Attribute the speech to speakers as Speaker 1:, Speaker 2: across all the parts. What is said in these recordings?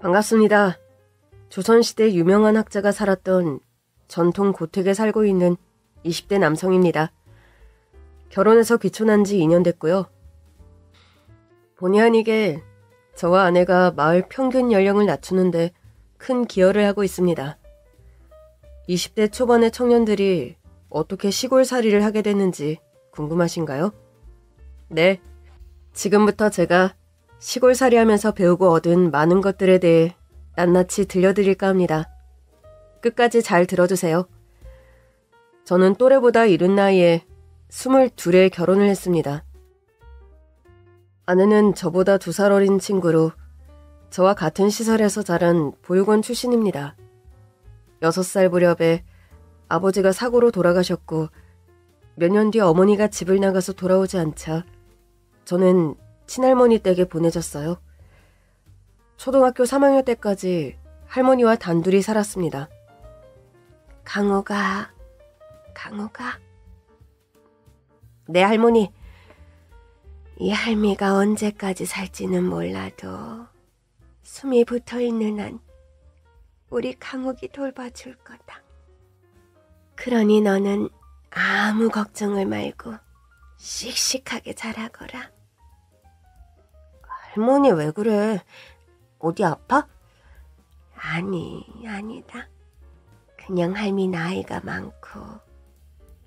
Speaker 1: 반갑습니다. 조선시대 유명한 학자가 살았던 전통 고택에 살고 있는 20대 남성입니다. 결혼해서 귀촌한 지 2년 됐고요. 본의 아니게 저와 아내가 마을 평균 연령을 낮추는데 큰 기여를 하고 있습니다. 20대 초반의 청년들이 어떻게 시골살이를 하게 됐는지 궁금하신가요? 네, 지금부터 제가 시골살이 하면서 배우고 얻은 많은 것들에 대해 낱낱이 들려드릴까 합니다. 끝까지 잘 들어주세요. 저는 또래보다 이른 나이에 22에 결혼을 했습니다. 아내는 저보다 2살 어린 친구로 저와 같은 시설에서 자란 보육원 출신입니다. 6살 무렵에 아버지가 사고로 돌아가셨고 몇 년 뒤 어머니가 집을 나가서 돌아오지 않자 저는 친할머니 댁에 보내졌어요. 초등학교 3학년 때까지 할머니와 단둘이 살았습니다. 강호가. 네, 할머니. 이 할미가 언제까지 살지는 몰라도 숨이 붙어있는 한 우리 강욱이 돌봐줄 거다. 그러니 너는 아무 걱정을 말고 씩씩하게 자라거라. 할머니 왜 그래? 어디 아파? 아니다. 그냥 할미 나이가 많고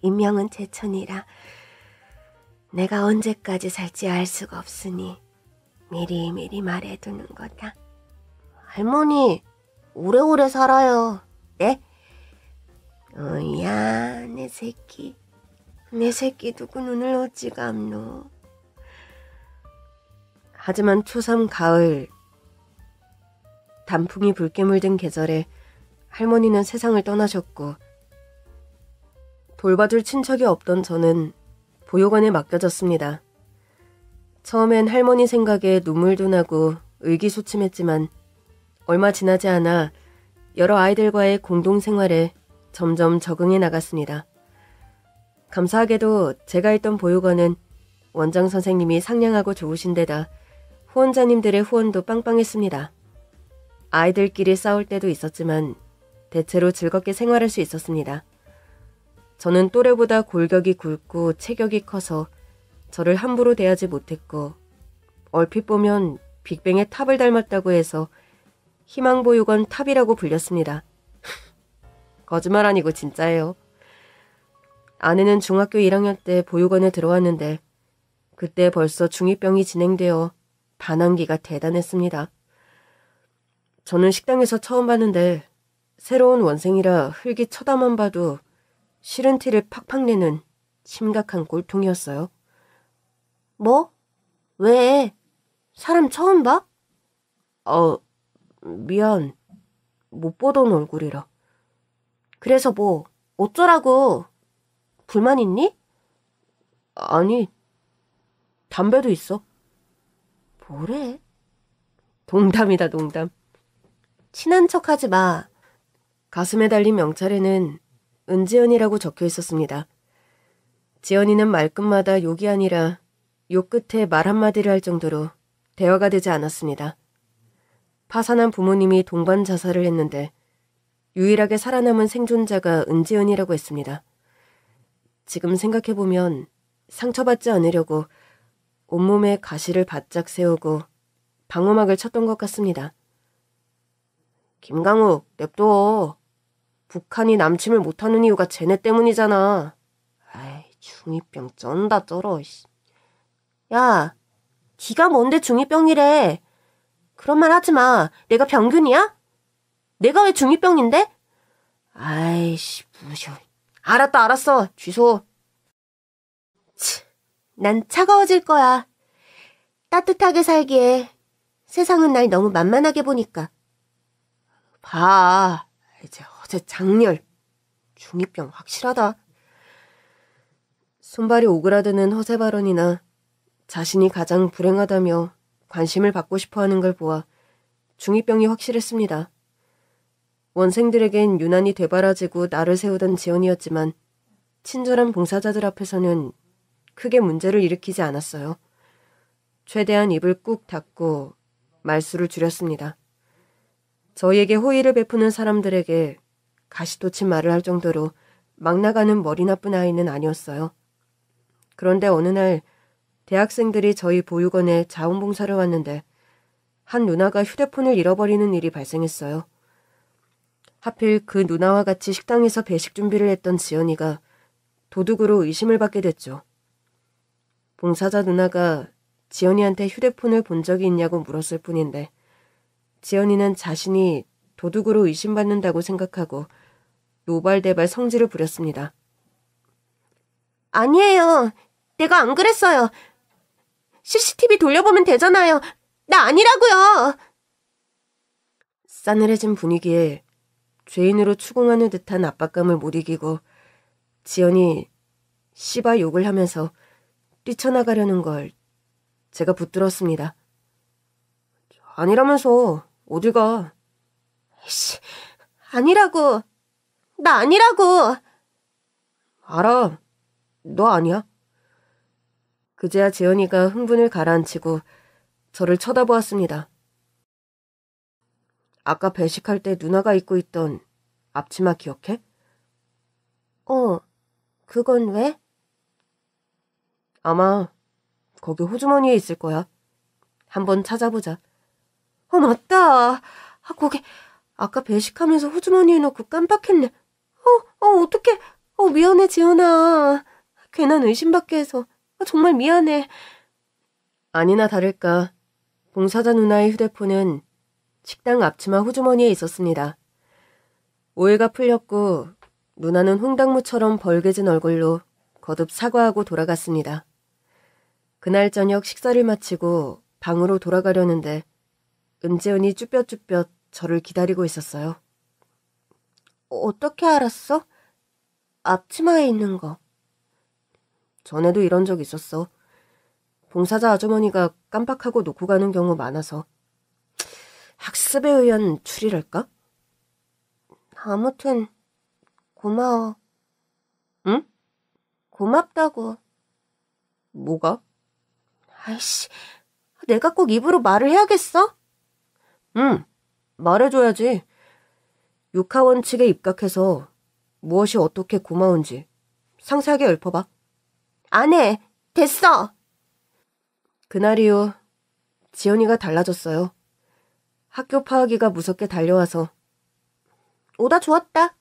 Speaker 1: 인명은 제천이라 내가 언제까지 살지 알 수가 없으니 미리미리 말해두는 거다. 할머니 오래오래 살아요. 네? 야, 내 새끼 두고 눈을 어찌 감노. 하지만 초3 가을 단풍이 붉게 물든 계절에 할머니는 세상을 떠나셨고 돌봐줄 친척이 없던 저는 보육원에 맡겨졌습니다. 처음엔 할머니 생각에 눈물도 나고 의기소침했지만 얼마 지나지 않아 여러 아이들과의 공동생활에 점점 적응해 나갔습니다. 감사하게도 제가 있던 보육원은 원장 선생님이 상냥하고 좋으신 데다 후원자님들의 후원도 빵빵했습니다. 아이들끼리 싸울 때도 있었지만 대체로 즐겁게 생활할 수 있었습니다. 저는 또래보다 골격이 굵고 체격이 커서 저를 함부로 대하지 못했고 얼핏 보면 빅뱅의 탑을 닮았다고 해서 희망보육원 탑이라고 불렸습니다. 거짓말 아니고 진짜예요. 아내는 중학교 1학년 때 보육원에 들어왔는데 그때 벌써 중2병이 진행되어 반항기가 대단했습니다. 저는 식당에서 처음 봤는데 새로운 원생이라 흙이 쳐다만 봐도 싫은 티를 팍팍 내는 심각한 꼴통이었어요. 뭐? 왜? 사람 처음 봐? 미안. 못 보던 얼굴이라. 그래서 뭐 어쩌라고? 불만 있니? 아니, 담배도 있어. 뭐래? 농담이다, 농담. 친한 척하지 마. 가슴에 달린 명찰에는 은지연이라고 적혀 있었습니다. 지연이는 말끝마다 욕이 아니라 욕 끝에 말 한마디를 할 정도로 대화가 되지 않았습니다. 파산한 부모님이 동반 자살을 했는데 유일하게 살아남은 생존자가 은지연이라고 했습니다. 지금 생각해보면 상처받지 않으려고 온몸에 가시를 바짝 세우고 방어막을 쳤던 것 같습니다. 김강욱, 냅둬. 북한이 남침을 못하는 이유가 쟤네 때문이잖아. 아이, 중2병 쩐다 쩔어. 야, 기가 뭔데 중2병이래. 그런 말 하지 마. 내가 병균이야? 내가 왜 중2병인데? 아이씨, 무셔. 알았어. 취소. 난 차가워질 거야. 따뜻하게 살기에 세상은 날 너무 만만하게 보니까. 봐. 이제 어제 장렬. 중2병 확실하다. 손발이 오그라드는 허세 발언이나 자신이 가장 불행하다며 관심을 받고 싶어하는 걸 보아 중2병이 확실했습니다. 원생들에겐 유난히 되바라지고 나를 세우던 지연이었지만 친절한 봉사자들 앞에서는 크게 문제를 일으키지 않았어요. 최대한 입을 꾹 닫고 말수를 줄였습니다. 저희에게 호의를 베푸는 사람들에게 가시돋친 말을 할 정도로 막 나가는 머리 나쁜 아이는 아니었어요. 그런데 어느 날 대학생들이 저희 보육원에 자원봉사를 왔는데 한 누나가 휴대폰을 잃어버리는 일이 발생했어요. 하필 그 누나와 같이 식당에서 배식 준비를 했던 지연이가 도둑으로 의심을 받게 됐죠. 봉사자 누나가 지연이한테 휴대폰을 본 적이 있냐고 물었을 뿐인데 지연이는 자신이 도둑으로 의심받는다고 생각하고 노발대발 성질을 부렸습니다. 아니에요. 내가 안 그랬어요. CCTV 돌려보면 되잖아요. 나 아니라고요. 싸늘해진 분위기에 죄인으로 추궁하는 듯한 압박감을 못 이기고 지연이 씨바 욕을 하면서 뛰쳐나가려는 걸 제가 붙들었습니다. 아니라면서 어딜 가? 씨, 아니라고. 나 아니라고. 알아. 너 아니야. 그제야 지연이가 흥분을 가라앉히고 저를 쳐다보았습니다. 아까 배식할 때 누나가 입고 있던 앞치마 기억해? 그건 왜? 아마 거기 호주머니에 있을 거야. 한번 찾아보자. 맞다. 거기 아까 배식하면서 호주머니에 넣고 깜빡했네. 어떡해. 미안해 지연아. 괜한 의심받게 해서 정말 미안해. 아니나 다를까 봉사자 누나의 휴대폰은 식당 앞치마 호주머니에 있었습니다. 오해가 풀렸고 누나는 홍당무처럼 벌개진 얼굴로 거듭 사과하고 돌아갔습니다. 그날 저녁 식사를 마치고 방으로 돌아가려는데 은지연이 쭈뼛쭈뼛 저를 기다리고 있었어요. 어떻게 알았어? 앞치마에 있는 거. 전에도 이런 적 있었어. 봉사자 아주머니가 깜빡하고 놓고 가는 경우 많아서. 학습에 의한 추리랄까? 아무튼 고마워. 응? 고맙다고. 뭐가? 아이씨, 내가 꼭 입으로 말을 해야겠어? 응, 말해줘야지. 육하원칙에 입각해서 무엇이 어떻게 고마운지 상세하게 읊어봐. 안 해. 됐어. 그날 이후 지연이가 달라졌어요. 학교 파하기가 무섭게 달려와서 오다 주었다.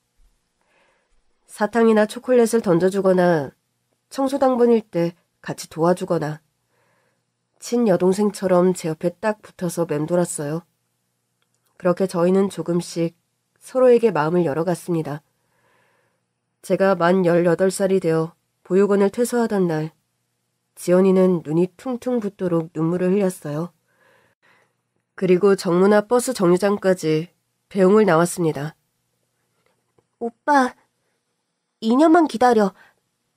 Speaker 1: 사탕이나 초콜릿을 던져주거나 청소당번일 때 같이 도와주거나 친여동생처럼 제 옆에 딱 붙어서 맴돌았어요. 그렇게 저희는 조금씩 서로에게 마음을 열어갔습니다. 제가 만 18살이 되어 보육원을 퇴소하던 날 지연이는 눈이 퉁퉁 붓도록 눈물을 흘렸어요. 그리고 정문앞 버스 정류장까지 배웅을 나왔습니다. 오빠, 2년만 기다려.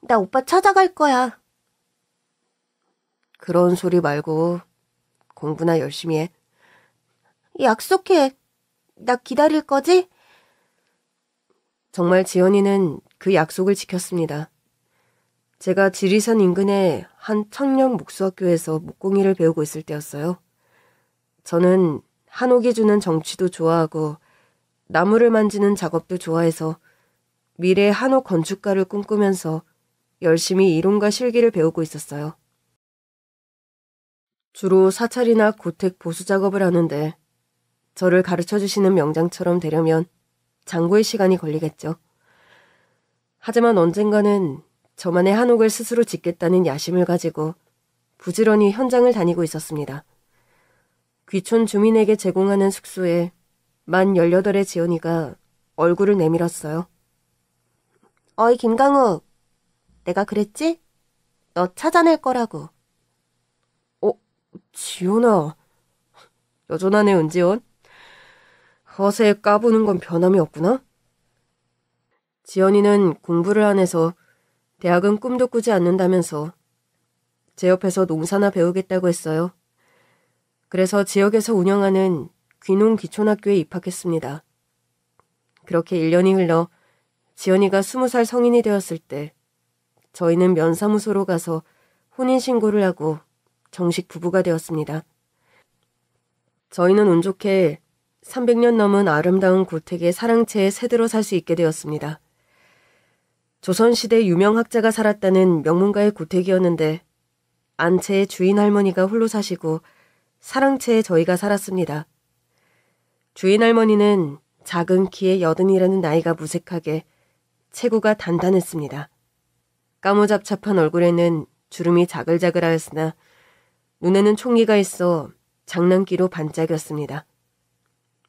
Speaker 1: 나 오빠 찾아갈 거야. 그런 소리 말고 공부나 열심히 해. 약속해. 나 기다릴 거지? 정말 지연이는 그 약속을 지켰습니다. 제가 지리산 인근의 한 청년 목수학교에서 목공일을 배우고 있을 때였어요. 저는 한옥이 주는 정취도 좋아하고 나무를 만지는 작업도 좋아해서 미래 한옥 건축가를 꿈꾸면서 열심히 이론과 실기를 배우고 있었어요. 주로 사찰이나 고택 보수 작업을 하는데 저를 가르쳐주시는 명장처럼 되려면 장고의 시간이 걸리겠죠. 하지만 언젠가는 저만의 한옥을 스스로 짓겠다는 야심을 가지고 부지런히 현장을 다니고 있었습니다. 귀촌 주민에게 제공하는 숙소에 만 18의 지연이가 얼굴을 내밀었어요. 어이 김강욱, 내가 그랬지? 너 찾아낼 거라고. 지연아. 여전하네 은지연. 허세에 까부는 건 변함이 없구나. 지연이는 공부를 안 해서 대학은 꿈도 꾸지 않는다면서 제 옆에서 농사나 배우겠다고 했어요. 그래서 지역에서 운영하는 귀농 귀촌학교에 입학했습니다. 그렇게 1년이 흘러 지연이가 20살 성인이 되었을 때 저희는 면사무소로 가서 혼인신고를 하고 정식 부부가 되었습니다. 저희는 운 좋게 300년 넘은 아름다운 고택의 사랑채에 새들어 살 수 있게 되었습니다. 조선시대 유명 학자가 살았다는 명문가의 고택이었는데 안채의 주인 할머니가 홀로 사시고 사랑채에 저희가 살았습니다. 주인 할머니는 작은 키에 80이라는 나이가 무색하게 체구가 단단했습니다. 까무잡잡한 얼굴에는 주름이 자글자글하였으나 눈에는 총기가 있어 장난기로 반짝였습니다.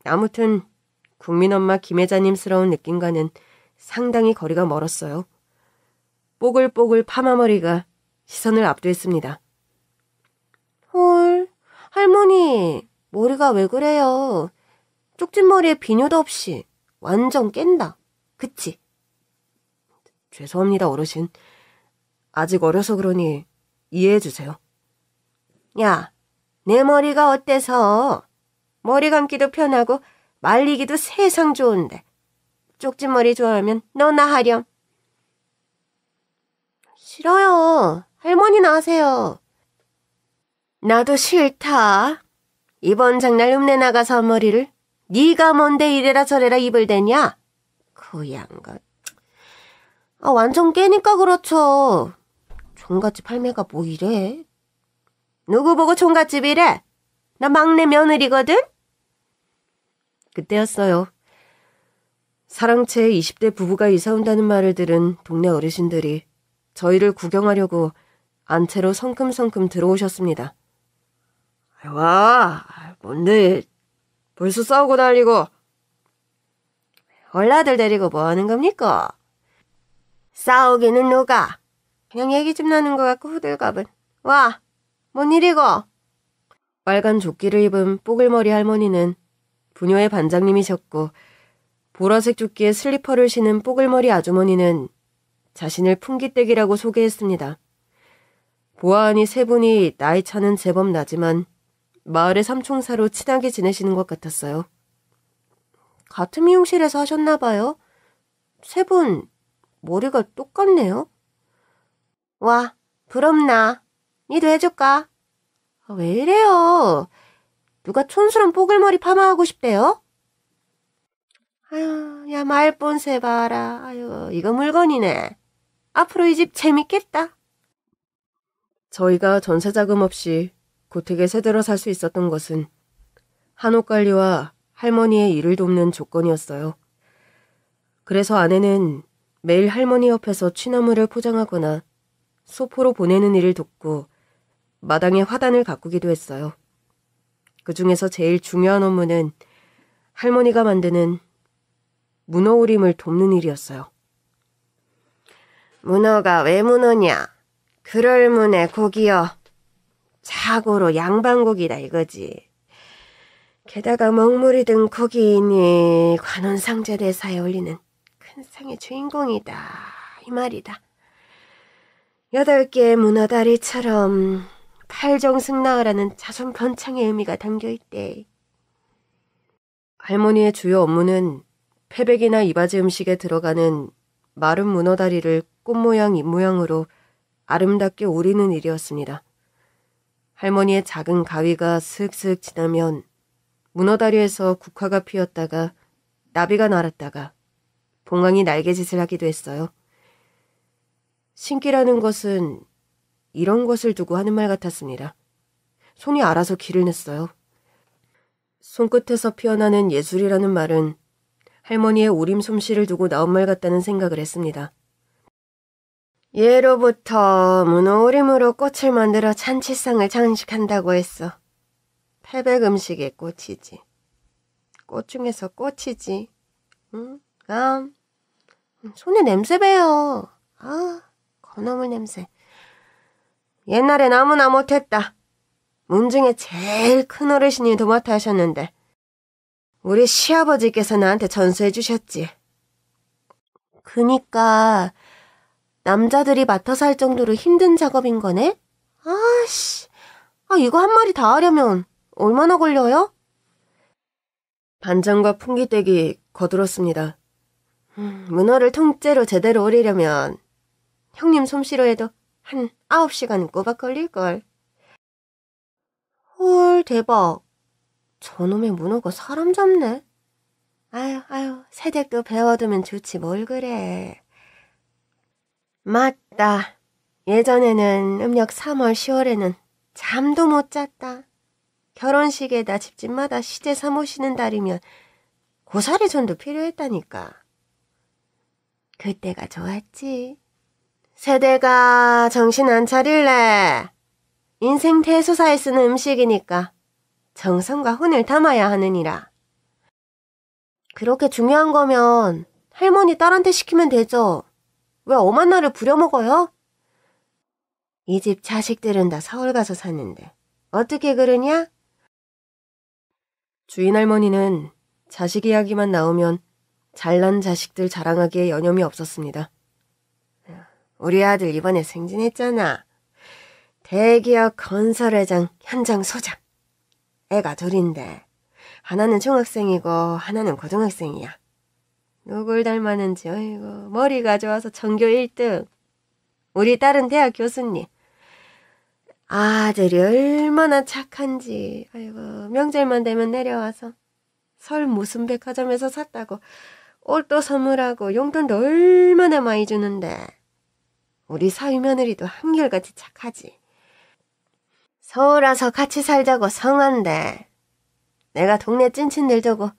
Speaker 1: 아무튼 국민엄마 김혜자님스러운 느낌과는 상당히 거리가 멀었어요. 뽀글뽀글 파마머리가 시선을 압도했습니다. 헐, 할머니, 머리가 왜 그래요? 쪽진 머리에 비녀도 없이 완전 깬다. 그치? 죄송합니다, 어르신. 아직 어려서 그러니 이해해주세요. 야, 내 머리가 어때서? 머리 감기도 편하고 말리기도 세상 좋은데 쪽진 머리 좋아하면 너나 하렴. 싫어요. 할머니나 하세요. 나도 싫다. 이번 장날 읍내 나가서 한 머리를 네가 뭔데 이래라 저래라 입을 대냐? 그 양가. 완전 깨니까 그렇죠. 종갓집 할매가 뭐 이래? 누구 보고 종갓집이래? 나 막내 며느리거든? 그때였어요. 사랑채에 20대 부부가 이사 온다는 말을 들은 동네 어르신들이 저희를 구경하려고 안채로 성큼성큼 들어오셨습니다. 와, 뭔데 벌써 싸우고 난리고. 얼라들 데리고 뭐 하는 겁니까? 싸우기는 누가? 그냥 얘기 좀 나는 것 같고 후들갑은. 와, 뭔 일이고? 빨간 조끼를 입은 뽀글머리 할머니는 부녀의 반장님이셨고 보라색 조끼에 슬리퍼를 신은 뽀글머리 아주머니는 자신을 풍기떼기라고 소개했습니다. 보아하니 세 분이 나이 차는 제법 나지만 마을의 삼총사로 친하게 지내시는 것 같았어요. 같은 미용실에서 하셨나 봐요. 세 분 머리가 똑같네요. 와, 부럽나? 니도 해줄까? 왜 이래요? 누가 촌스런 뽀글머리 파마하고 싶대요? 아유, 야 말본새 봐라. 아유, 이거 물건이네. 앞으로 이 집 재밌겠다. 저희가 전세자금 없이 고택에 새들어 살 수 있었던 것은 한옥관리와 할머니의 일을 돕는 조건이었어요. 그래서 아내는 매일 할머니 옆에서 취나물을 포장하거나 소포로 보내는 일을 돕고 마당에 화단을 가꾸기도 했어요. 그 중에서 제일 중요한 업무는 할머니가 만드는 문어우림을 돕는 일이었어요. 문어가 왜 문어냐? 그럴 문에 고기여. 자고로 양반고기다 이거지. 게다가 먹물이 든 고기이니 관원상제대사에 올리는 큰 상의 주인공이다 이 말이다. 8개의 문어다리처럼 팔정승나으라는 자손 번창의 의미가 담겨있대. 할머니의 주요 업무는 패백이나 이바지 음식에 들어가는 마른 문어다리를 꽃모양 입모양으로 아름답게 오리는 일이었습니다. 할머니의 작은 가위가 슥슥 지나면 문어다리에서 국화가 피었다가 나비가 날았다가 봉황이 날개짓을 하기도 했어요. 신기라는 것은 이런 것을 두고 하는 말 같았습니다. 손이 알아서 길을 냈어요. 손끝에서 피어나는 예술이라는 말은 할머니의 오림 솜씨를 두고 나온 말 같다는 생각을 했습니다. 예로부터 문어오림으로 꽃을 만들어 잔치상을 장식한다고 했어. 패백 음식의 꽃이지. 꽃 중에서 꽃이지. 응? 손에 냄새 배요. 거놈의 냄새. 옛날엔 아무나 못했다. 문중에 제일 큰 어르신이 도맡아 하셨는데 우리 시아버지께서 나한테 전수해 주셨지. 그니까 남자들이 맡아서 할 정도로 힘든 작업인 거네? 이거 한 마리 다 하려면 얼마나 걸려요? 반장과 풍기떼기 거들었습니다. 문어를 통째로 제대로 오리려면 형님 솜씨로 해도 한 9시간은 꼬박 걸릴걸. 헐, 대박. 저놈의 문어가 사람 잡네. 아유, 새댁도 배워두면 좋지 뭘 그래. 맞다. 예전에는 음력 3월, 10월에는 잠도 못 잤다. 결혼식에다 집집마다 시제 사모시는 달이면 고사리 전도 필요했다니까. 그때가 좋았지. 세대가 정신 안 차릴래. 인생 대소사에 쓰는 음식이니까 정성과 혼을 담아야 하느니라. 그렇게 중요한 거면 할머니 딸한테 시키면 되죠. 왜 엄한 날을 부려먹어요? 이 집 자식들은 다 서울 가서 사는데 어떻게 그러냐? 주인 할머니는 자식 이야기만 나오면 잘난 자식들 자랑하기에 여념이 없었습니다. 우리 아들 이번에 승진했잖아. 대기업 건설회장 현장 소장. 애가 둘인데 하나는 중학생이고 하나는 고등학생이야. 누굴 닮았는지 어이구 머리가 좋아서 전교 1등. 우리 딸은 대학 교수님. 아들이 얼마나 착한지. 아이고 명절만 되면 내려와서 설 무슨 백화점에서 샀다고 옷도 선물하고 용돈도 얼마나 많이 주는데 우리 사위 며느리도 한결같이 착하지. 서울 와서 같이 살자고 성한데 내가 동네 찐친들 두고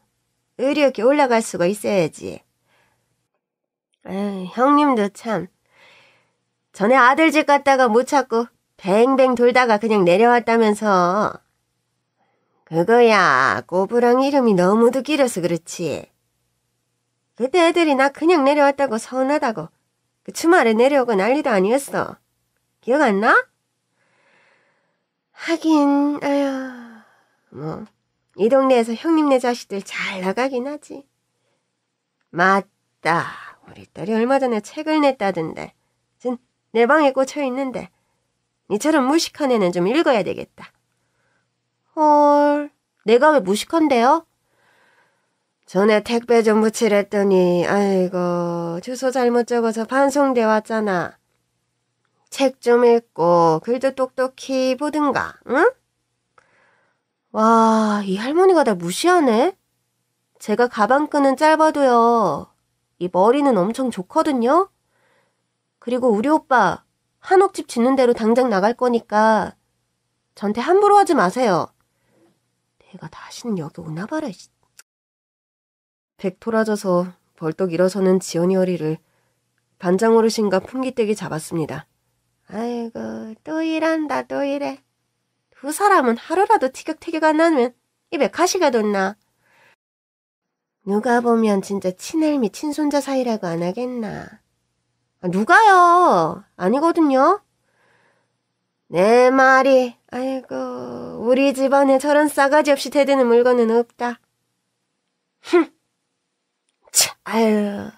Speaker 1: 의리 없게 올라갈 수가 있어야지. 에이, 형님도 참 전에 아들 집 갔다가 못 찾고 뱅뱅 돌다가 그냥 내려왔다면서. 그거야 꼬부랑 이름이 너무도 길어서 그렇지. 그때 애들이 나 그냥 내려왔다고 서운하다고 그 주말에 내려오고 난리도 아니었어. 기억 안 나? 하긴 아휴 뭐 이 동네에서 형님네 자식들 잘 나가긴 하지. 맞다. 우리 딸이 얼마 전에 책을 냈다던데. 전 내 방에 꽂혀 있는데 니처럼 무식한 애는 좀 읽어야 되겠다. 헐, 내가 왜 무식한데요? 전에 택배 좀 붙이랬더니 아이고 주소 잘못 적어서 반송돼 왔잖아. 책 좀 읽고 글도 똑똑히 보든가, 응? 와, 이 할머니가 나 무시하네? 제가 가방끈은 짧아도요. 이 머리는 엄청 좋거든요? 그리고 우리 오빠 한옥집 짓는 대로 당장 나갈 거니까 전태 함부로 하지 마세요. 내가 다시는 여기 오나 봐라. 백토라져서 벌떡 일어서는 지연이 허리를 반장 어르신과 풍기떼기 잡았습니다. 아이고 또 일한다 또 이래. 두 사람은 하루라도 티격태격 안 나면 입에 가시가 돋나. 누가 보면 진짜 친할미 친손자 사이라고 안 하겠나. 누가요? 아니거든요. 내 말이 아이고 우리 집안에 저런 싸가지 없이 대드는 물건은 없다. 아유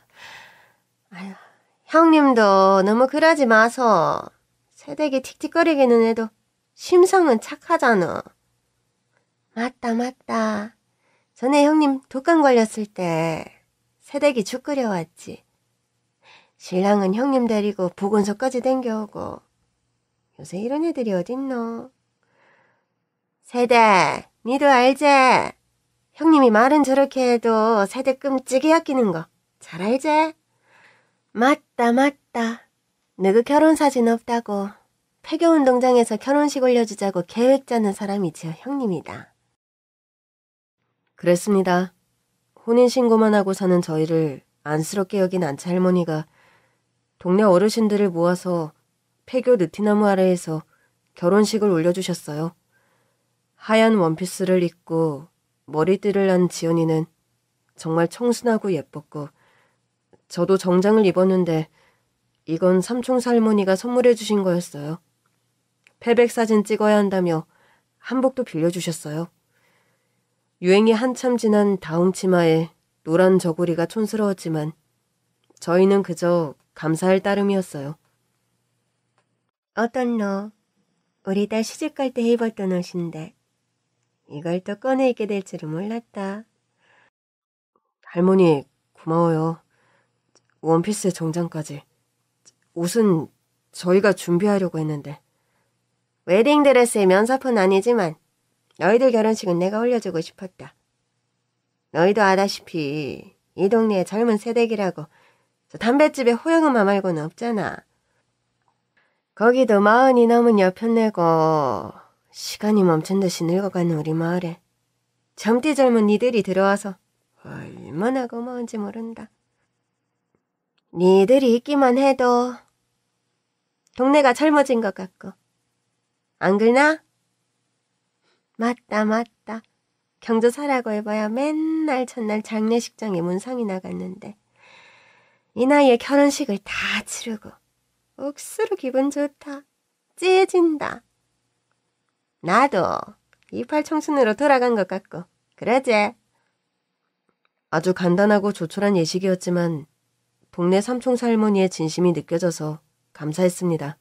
Speaker 1: 형님도 너무 그러지 마서. 새댁이 틱틱거리기는 해도 심성은 착하잖아. 맞다. 전에 형님 독감 걸렸을 때 새댁이 죽 끓여왔지. 신랑은 형님 데리고 보건소까지 댕겨오고. 요새 이런 애들이 어딨노. 새댁, 니도 알지? 형님이 말은 저렇게 해도 새댁 끔찍이 아끼는 거 잘 알지? 맞다. 너그 결혼사진 없다고 폐교운동장에서 결혼식 올려주자고 계획 짜는 사람이 저 형님이다. 그랬습니다. 혼인신고만 하고 사는 저희를 안쓰럽게 여긴 안채 할머니가 동네 어르신들을 모아서 폐교 느티나무 아래에서 결혼식을 올려주셨어요. 하얀 원피스를 입고 머리띠를 한 지연이는 정말 청순하고 예뻤고 저도 정장을 입었는데 이건 삼총사 할머니가 선물해 주신 거였어요. 패백 사진 찍어야 한다며 한복도 빌려주셨어요. 유행이 한참 지난 다홍 치마에 노란 저고리가 촌스러웠지만 저희는 그저 감사할 따름이었어요. 어떤 너? 우리 딸 시집갈 때 입었던 옷인데 이걸 또 꺼내 입게 될 줄은 몰랐다. 할머니 고마워요. 원피스에 정장까지. 옷은 저희가 준비하려고 했는데. 웨딩드레스의 면사포는 아니지만 너희들 결혼식은 내가 올려주고 싶었다. 너희도 아다시피 이 동네에 젊은 새댁이라고 저 담뱃집에 호영음악 말고는 없잖아. 거기도 40이 넘은 여편네고 시간이 멈춘 듯이 늙어가는 우리 마을에 젊디 젊은 니들이 들어와서 얼마나 고마운지 모른다. 니들이 있기만 해도 동네가 젊어진 것 같고. 안 그러나? 맞다. 경조사라고 해봐야 맨날 첫날 장례식장에 문상이 나갔는데 이 나이에 결혼식을 다 치르고 억수로 기분 좋다. 찌해진다. 나도 이팔 청춘으로 돌아간 것 같고 그러지? 아주 간단하고 조촐한 예식이었지만 동네 삼총사 할머니의 진심이 느껴져서 감사했습니다.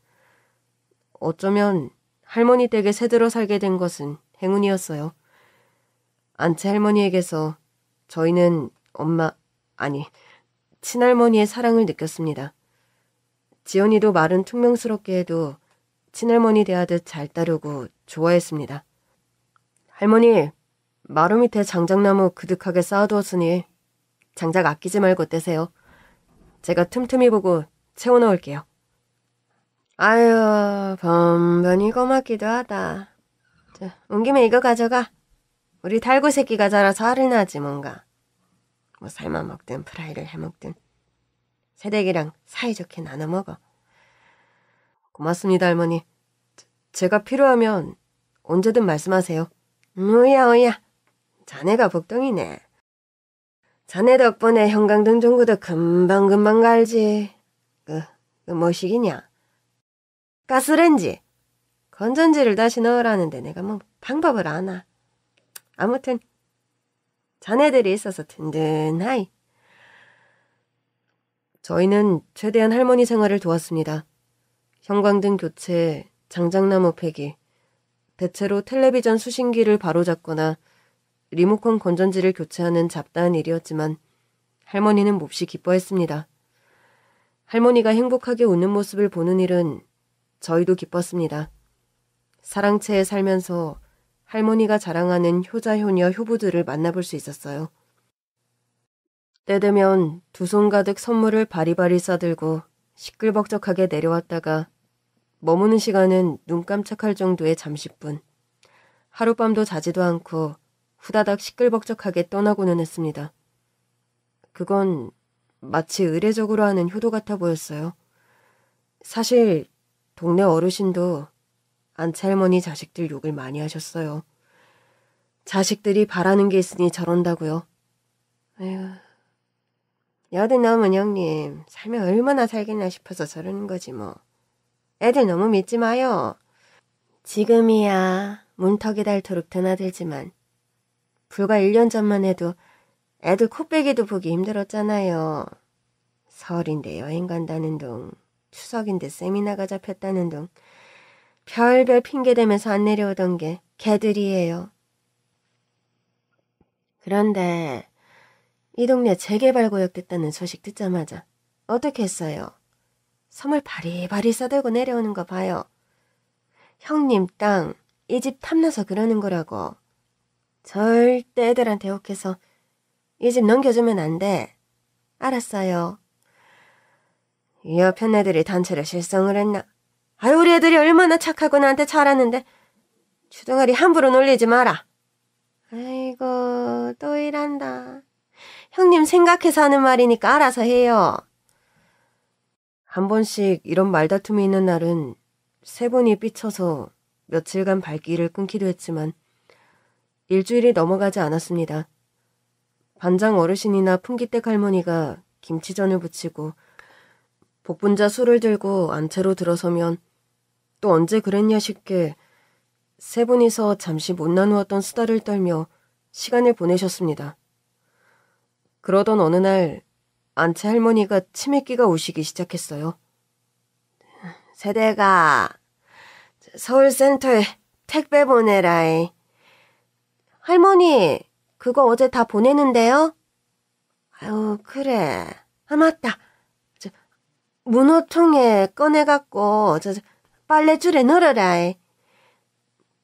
Speaker 1: 어쩌면 할머니 댁에 새들어 살게 된 것은 행운이었어요. 안채 할머니에게서 저희는 친할머니의 사랑을 느꼈습니다. 지연이도 말은 퉁명스럽게 해도 친할머니 대하듯 잘 따르고 좋아했습니다. 할머니, 마루 밑에 장작나무 그득하게 쌓아두었으니 장작 아끼지 말고 떼세요. 제가 틈틈이 보고 채워넣을게요. 아유, 번번이 고맙기도 하다. 온 김에 이거 가져가. 우리 달구 새끼가 자라서 알을 낳지 뭔가. 뭐 삶아 먹든 프라이를 해먹든 새댁이랑 사이좋게 나눠 먹어. 고맙습니다, 할머니. 제가 필요하면 언제든 말씀하세요. 오야. 자네가 복덩이네. 자네 덕분에 형광등 종구도 금방금방 갈지. 그 뭐시기냐? 가스렌지. 건전지를 다시 넣으라는데 내가 뭐 방법을 아나. 아무튼 자네들이 있어서 든든하이. 저희는 최대한 할머니 생활을 도왔습니다. 형광등 교체, 장작나무 패기, 대체로 텔레비전 수신기를 바로잡거나 리모컨 건전지를 교체하는 잡다한 일이었지만 할머니는 몹시 기뻐했습니다. 할머니가 행복하게 웃는 모습을 보는 일은 저희도 기뻤습니다. 사랑채에 살면서 할머니가 자랑하는 효자효녀 효부들을 만나볼 수 있었어요. 때 되면 두 손 가득 선물을 바리바리 싸들고 시끌벅적하게 내려왔다가 머무는 시간은 눈 깜짝할 정도의 잠시뿐. 하룻밤도 자지도 않고 후다닥 시끌벅적하게 떠나고는 했습니다. 그건 마치 의례적으로 하는 효도 같아 보였어요. 사실 동네 어르신도 안채 할머니 자식들 욕을 많이 하셨어요. 자식들이 바라는 게 있으니 저런다고요. 에휴, 여든 넘은 형님 살면 얼마나 살겠나 싶어서 저러는 거지 뭐. 애들 너무 믿지 마요. 지금이야 문턱이 닳도록 드나들지만 불과 1년 전만 해도 애들 코빼기도 보기 힘들었잖아요. 설인데 여행 간다는 둥, 추석인데 세미나가 잡혔다는 둥, 별별 핑계 대면서 안 내려오던 게 걔들이에요. 그런데 이 동네 재개발 구역 됐다는 소식 듣자마자 어떻게 했어요? 섬을 바리바리 싸들고 내려오는 거 봐요. 형님 땅, 이 집 탐나서 그러는 거라고. 절대 애들한테 혹해서 이 집 넘겨주면 안 돼. 알았어요. 이 옆편 애들이 단체로 실성을 했나? 아유, 우리 애들이 얼마나 착하고 나한테 잘하는데 주둥아리 함부로 놀리지 마라. 아이고, 또 이란다. 형님 생각해서 하는 말이니까 알아서 해요. 한 번씩 이런 말다툼이 있는 날은 세 번이 삐쳐서 며칠간 발길을 끊기도 했지만 일주일이 넘어가지 않았습니다. 반장 어르신이나 풍기댁 할머니가 김치전을 부치고 복분자 술을 들고 안채로 들어서면 또 언제 그랬냐 싶게 세 분이서 잠시 못 나누었던 수다를 떨며 시간을 보내셨습니다. 그러던 어느 날 안채 할머니가 치매기가 오시기 시작했어요. 세대가 서울센터에 택배 보내라이. 할머니, 그거 어제 다 보내는데요? 아유, 그래. 아, 맞다. 문호통에 꺼내갖고 빨래줄에 넣어라이.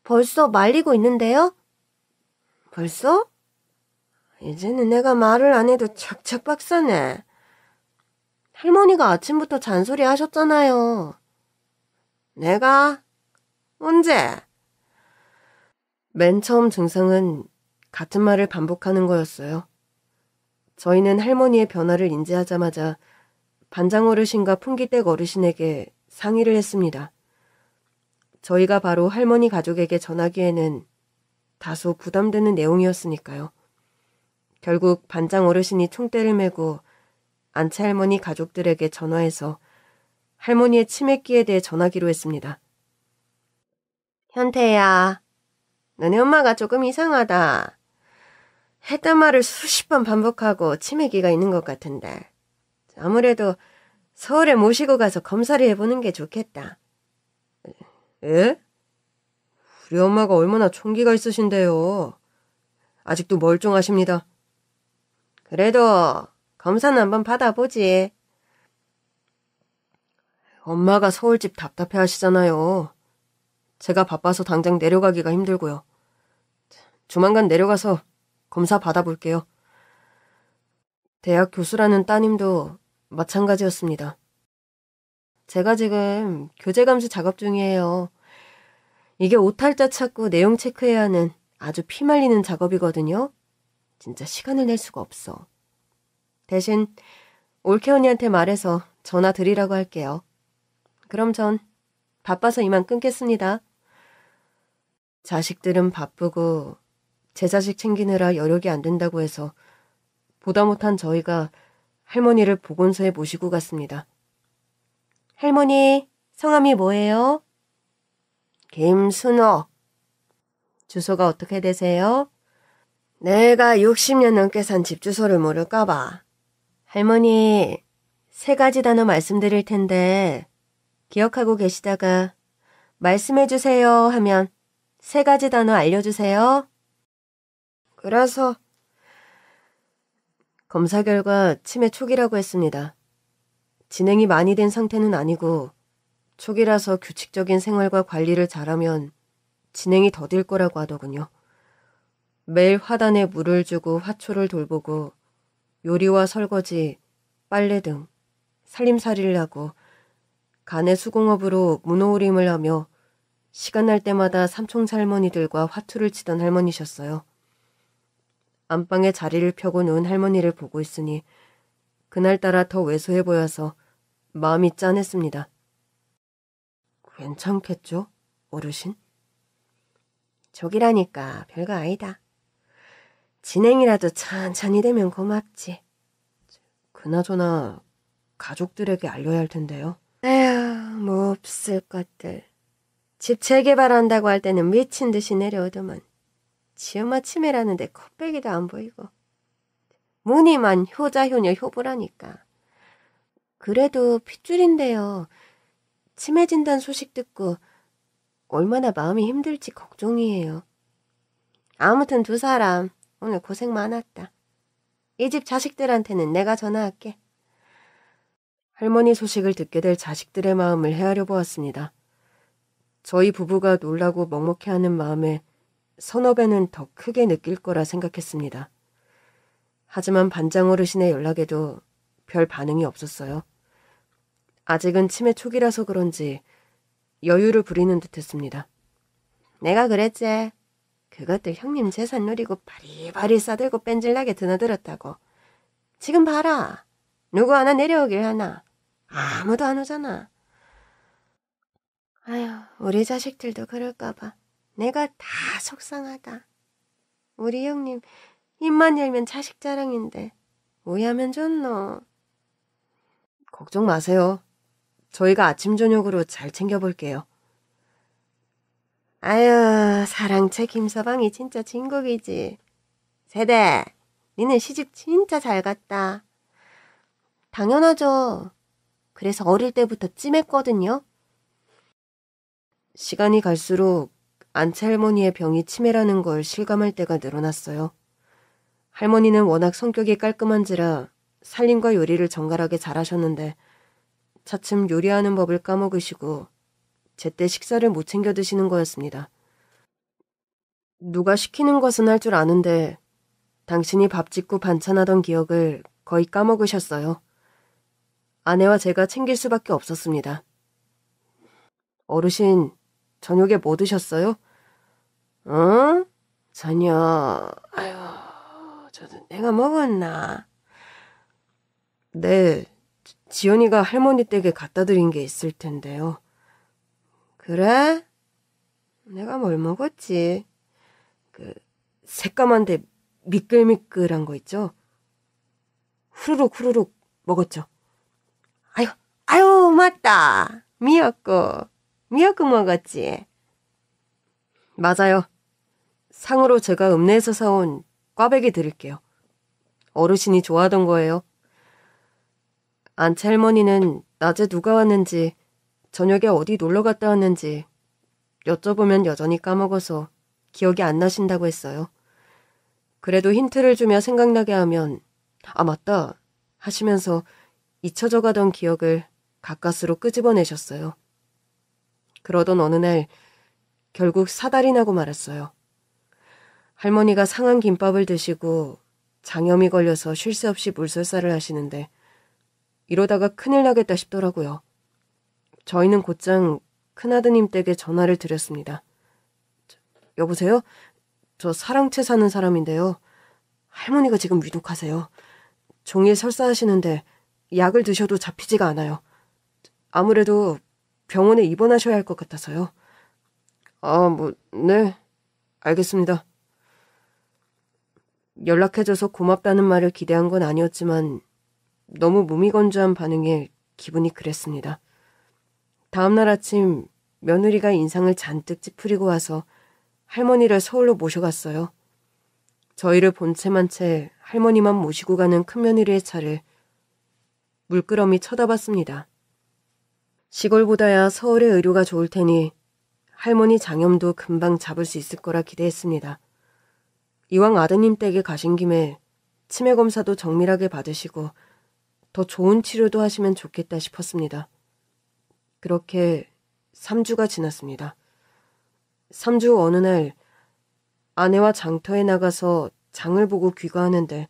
Speaker 1: 벌써 말리고 있는데요? 벌써? 이제는 내가 말을 안 해도 척척 박사네. 할머니가 아침부터 잔소리 하셨잖아요. 내가? 언제? 맨 처음 증상은 같은 말을 반복하는 거였어요. 저희는 할머니의 변화를 인지하자마자 반장 어르신과 풍기댁 어르신에게 상의를 했습니다. 저희가 바로 할머니 가족에게 전하기에는 다소 부담되는 내용이었으니까요. 결국 반장 어르신이 총대를 메고 안채 할머니 가족들에게 전화해서 할머니의 치매기에 대해 전하기로 했습니다. 현태야, 너네 엄마가 조금 이상하다. 했던 말을 수십 번 반복하고 치매기가 있는 것 같은데 아무래도 서울에 모시고 가서 검사를 해보는 게 좋겠다. 예? 우리 엄마가 얼마나 총기가 있으신데요. 아직도 멀쩡하십니다. 그래도 검사는 한번 받아보지. 엄마가 서울집 답답해 하시잖아요. 제가 바빠서 당장 내려가기가 힘들고요. 조만간 내려가서 검사 받아볼게요. 대학 교수라는 따님도 마찬가지였습니다. 제가 지금 교재 감시 작업 중이에요. 이게 오탈자 찾고 내용 체크해야 하는 아주 피말리는 작업이거든요. 진짜 시간을 낼 수가 없어. 대신 올케 언니한테 말해서 전화 드리라고 할게요. 그럼 전 바빠서 이만 끊겠습니다. 자식들은 바쁘고 제 자식 챙기느라 여력이 안 된다고 해서 보다 못한 저희가 할머니를 보건소에 모시고 갔습니다. 할머니, 성함이 뭐예요? 김순옥. 주소가 어떻게 되세요? 내가 60년 넘게 산 집 주소를 모를까봐. 할머니, 3가지 단어 말씀드릴 텐데 기억하고 계시다가 말씀해주세요 하면 3가지 단어 알려주세요. 그래서 검사 결과 치매 초기라고 했습니다. 진행이 많이 된 상태는 아니고 초기라서 규칙적인 생활과 관리를 잘하면 진행이 더딜 거라고 하더군요. 매일 화단에 물을 주고 화초를 돌보고 요리와 설거지, 빨래 등 살림살이를 하고 간의 수공업으로 문호우림을 하며 시간 날 때마다 삼총사 할머니들과 화투를 치던 할머니셨어요. 안방에 자리를 펴고 누운 할머니를 보고 있으니 그날따라 더 왜소해 보여서 마음이 짠했습니다. 괜찮겠죠, 어르신? 저기라니까 별거 아니다. 진행이라도 천천히 되면 고맙지. 그나저나 가족들에게 알려야 할 텐데요. 에휴, 뭐 없을 것들. 집 재개발한다고 할 때는 미친 듯이 내려오더만 지엄마 치매라는데 콧배기도 안 보이고 무늬만 효자 효녀 효부라니까. 그래도 핏줄인데요. 치매 진단 소식 듣고 얼마나 마음이 힘들지 걱정이에요. 아무튼 2사람 오늘 고생 많았다. 이 집 자식들한테는 내가 전화할게. 할머니 소식을 듣게 될 자식들의 마음을 헤아려 보았습니다. 저희 부부가 놀라고 먹먹해하는 마음에 서너 배는 더 크게 느낄 거라 생각했습니다. 하지만 반장 어르신의 연락에도 별 반응이 없었어요. 아직은 치매 초기라서 그런지 여유를 부리는 듯했습니다. 내가 그랬지. 그것들 형님 재산 누리고 바리바리 싸들고 뺀질나게 드나들었다고. 지금 봐라. 누구 하나 내려오길 하나. 아무도 안 오잖아. 아휴, 우리 자식들도 그럴까봐 내가 다 속상하다. 우리 형님 입만 열면 자식 자랑인데 오해하면 좋노. 걱정 마세요. 저희가 아침 저녁으로 잘 챙겨볼게요. 아유, 사랑채 김서방이 진짜 진국이지. 세대, 니는 시집 진짜 잘 갔다. 당연하죠. 그래서 어릴 때부터 찜했거든요. 시간이 갈수록 안채 할머니의 병이 치매라는 걸 실감할 때가 늘어났어요. 할머니는 워낙 성격이 깔끔한지라 살림과 요리를 정갈하게 잘하셨는데 차츰 요리하는 법을 까먹으시고 제때 식사를 못 챙겨 드시는 거였습니다. 누가 시키는 것은 할 줄 아는데 당신이 밥 짓고 반찬하던 기억을 거의 까먹으셨어요. 아내와 제가 챙길 수밖에 없었습니다. 어르신, 저녁에 뭐 드셨어요? 어? 저녁, 저도 내가 먹었나? 네, 지연이가 할머니 댁에 갖다 드린 게 있을 텐데요. 그래? 내가 뭘 먹었지? 새까만데 미끌미끌한 거 있죠? 후루룩 먹었죠? 아유, 맞다. 미역국 먹었지. 맞아요. 상으로 제가 읍내에서 사온 꽈배기 드릴게요. 어르신이 좋아하던 거예요. 안채 할머니는 낮에 누가 왔는지, 저녁에 어디 놀러 갔다 왔는지 여쭤보면 여전히 까먹어서 기억이 안 나신다고 했어요. 그래도 힌트를 주며 생각나게 하면 아 맞다 하시면서 잊혀져 가던 기억을 가까스로 끄집어내셨어요. 그러던 어느 날 결국 사달이 나고 말았어요. 할머니가 상한 김밥을 드시고 장염이 걸려서 쉴 새 없이 물설사를 하시는데 이러다가 큰일 나겠다 싶더라고요. 저희는 곧장 큰아드님 댁에 전화를 드렸습니다. 여보세요? 저 사랑채 사는 사람인데요. 할머니가 지금 위독하세요. 종일 설사하시는데 약을 드셔도 잡히지가 않아요. 아무래도 병원에 입원하셔야 할 것 같아서요. 네. 알겠습니다. 연락해줘서 고맙다는 말을 기대한 건 아니었지만 너무 무미건조한 반응에 기분이 그랬습니다. 다음날 아침 며느리가 인상을 잔뜩 찌푸리고 와서 할머니를 서울로 모셔갔어요. 저희를 본체만 채 할머니만 모시고 가는 큰며느리의 차를 물끄러미 쳐다봤습니다. 시골보다야 서울의 의료가 좋을 테니 할머니 장염도 금방 잡을 수 있을 거라 기대했습니다. 이왕 아드님 댁에 가신 김에 치매 검사도 정밀하게 받으시고 더 좋은 치료도 하시면 좋겠다 싶었습니다. 그렇게 3주가 지났습니다. 3주 후 어느 날 아내와 장터에 나가서 장을 보고 귀가하는데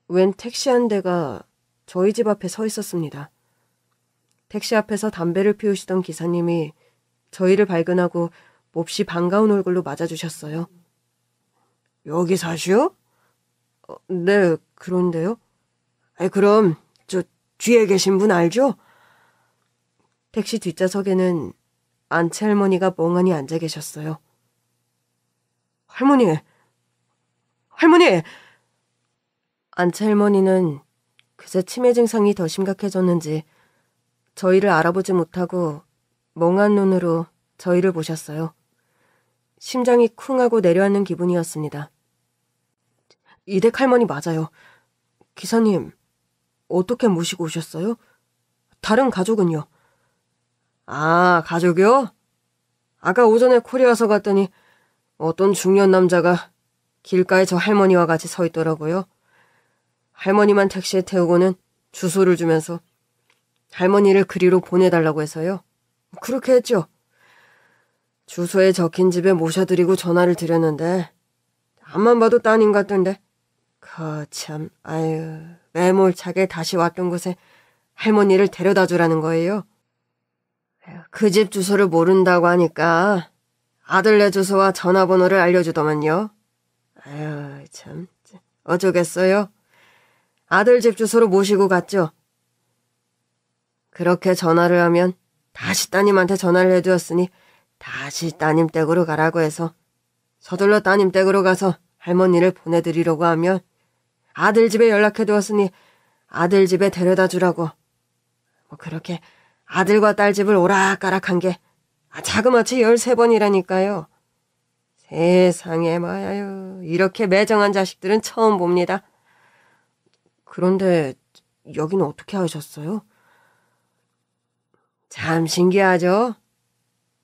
Speaker 1: 웬 택시 한 대가 저희 집 앞에 서 있었습니다. 택시 앞에서 담배를 피우시던 기사님이 저희를 발견하고 몹시 반가운 얼굴로 맞아주셨어요. 여기 사시오? 네, 그런데요. 그럼 저 뒤에 계신 분 알죠? 택시 뒷좌석에는 안채 할머니가 멍하니 앉아 계셨어요. 할머니! 안채 할머니는 그새 치매 증상이 더 심각해졌는지 저희를 알아보지 못하고 멍한 눈으로 저희를 보셨어요. 심장이 쿵 하고 내려앉는 기분이었습니다. 이댁 할머니 맞아요. 기사님, 어떻게 모시고 오셨어요? 다른 가족은요? 아, 가족이요? 아까 오전에 콜이 와서 갔더니 어떤 중년 남자가 길가에 저 할머니와 같이 서 있더라고요. 할머니만 택시에 태우고는 주소를 주면서 할머니를 그리로 보내달라고 해서요. 그렇게 했죠. 주소에 적힌 집에 모셔드리고 전화를 드렸는데 앞만 봐도 따님 같던데 거참 매몰차게 다시 왔던 곳에 할머니를 데려다 주라는 거예요. 그 집 주소를 모른다고 하니까 아들네 주소와 전화번호를 알려주더만요. 참 어쩌겠어요. 아들 집 주소로 모시고 갔죠. 그렇게 전화를 하면 다시 따님한테 전화를 해두었으니 다시 따님 댁으로 가라고 해서 서둘러 따님 댁으로 가서 할머니를 보내드리려고 하면 아들 집에 연락해두었으니 아들 집에 데려다 주라고 그렇게 아들과 딸 집을 오락가락한 게 자그마치 13번이라니까요. 세상에 마야요. 이렇게 매정한 자식들은 처음 봅니다. 그런데 여기는 어떻게 하셨어요? 참 신기하죠?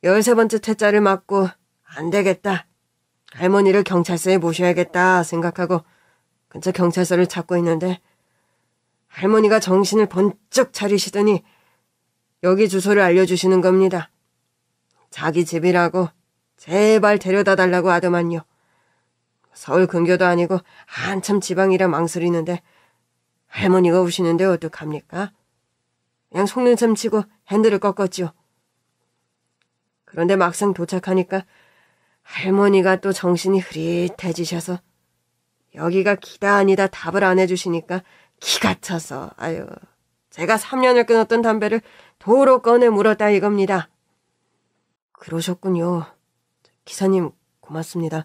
Speaker 1: 13번째 퇴짜를 맞고 안 되겠다. 할머니를 경찰서에 모셔야겠다 생각하고 근처 경찰서를 찾고 있는데 할머니가 정신을 번쩍 차리시더니 여기 주소를 알려주시는 겁니다. 자기 집이라고 제발 데려다 달라고 하더만요. 서울 근교도 아니고 한참 지방이라 망설이는데 할머니가 우시는데 어떡합니까? 그냥 속눈썹 치고 핸들을 꺾었지요. 그런데 막상 도착하니까 할머니가 또 정신이 흐릿해지셔서 여기가 기다 아니다 답을 안 해주시니까 기가 차서 아유 제가 3년을 끊었던 담배를 도로 꺼내 물었다 이겁니다. 그러셨군요. 기사님 고맙습니다.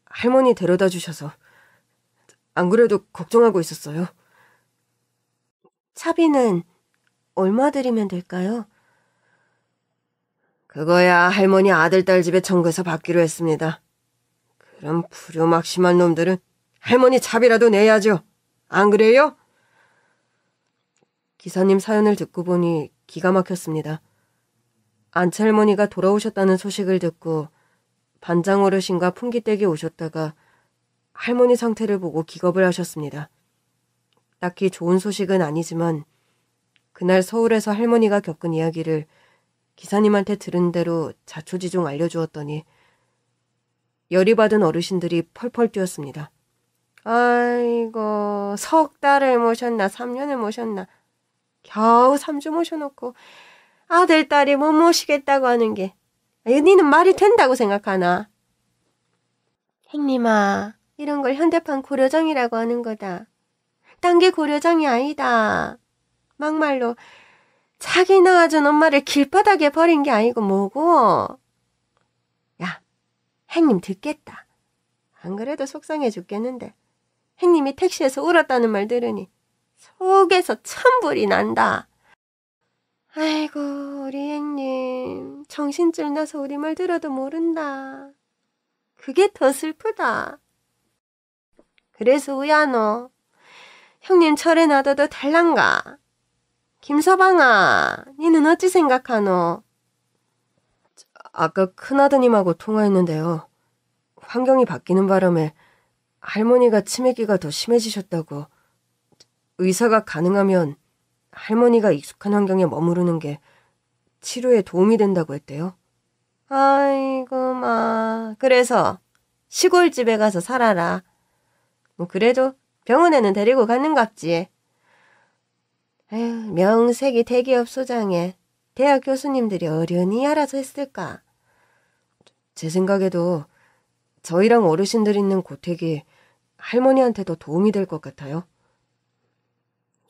Speaker 1: 할머니 데려다 주셔서 안 그래도 걱정하고 있었어요. 차비는 얼마 드리면 될까요? 그거야 할머니 아들딸 집에 청구해서 받기로 했습니다. 그럼 불효막심한 놈들은 할머니 차비라도 내야죠. 안 그래요? 기사님 사연을 듣고 보니 기가 막혔습니다. 안채 할머니가 돌아오셨다는 소식을 듣고 반장 어르신과 풍기댁에 오셨다가 할머니 상태를 보고 기겁을 하셨습니다. 딱히 좋은 소식은 아니지만 그날 서울에서 할머니가 겪은 이야기를 기사님한테 들은 대로 자초지종 알려주었더니 열이 받은 어르신들이 펄펄 뛰었습니다. 아이고 3달을 모셨나 3년을 모셨나 겨우 3주 모셔놓고 아들 딸이 못 모시겠다고 하는 게 니는 말이 된다고 생각하나? 형님아 이런 걸 현대판 고려정이라고 하는 거다. 딴 게 고려정이 아니다. 막말로 자기 낳아준 엄마를 길바닥에 버린 게 아니고 뭐고. 야, 행님 듣겠다. 안 그래도 속상해 죽겠는데 행님이 택시에서 울었다는 말 들으니 속에서 천불이 난다. 아이고 우리 행님 정신줄 나서 우리 말 들어도 모른다. 그게 더 슬프다. 그래서 우야노 형님 철에 놔둬도 달란가? 김서방아, 니는 어찌 생각하노? 아까 큰아드님하고 통화했는데요. 환경이 바뀌는 바람에 할머니가 치매기가 더 심해지셨다고. 의사가 가능하면 할머니가 익숙한 환경에 머무르는 게 치료에 도움이 된다고 했대요. 아이고 마, 그래서 시골집에 가서 살아라. 뭐 그래도 병원에는 데리고 갔는갑지. 에휴, 명색이 대기업 소장에 대학 교수님들이 어련히 알아서 했을까. 제 생각에도 저희랑 어르신들 있는 고택이 할머니한테도 도움이 될 것 같아요.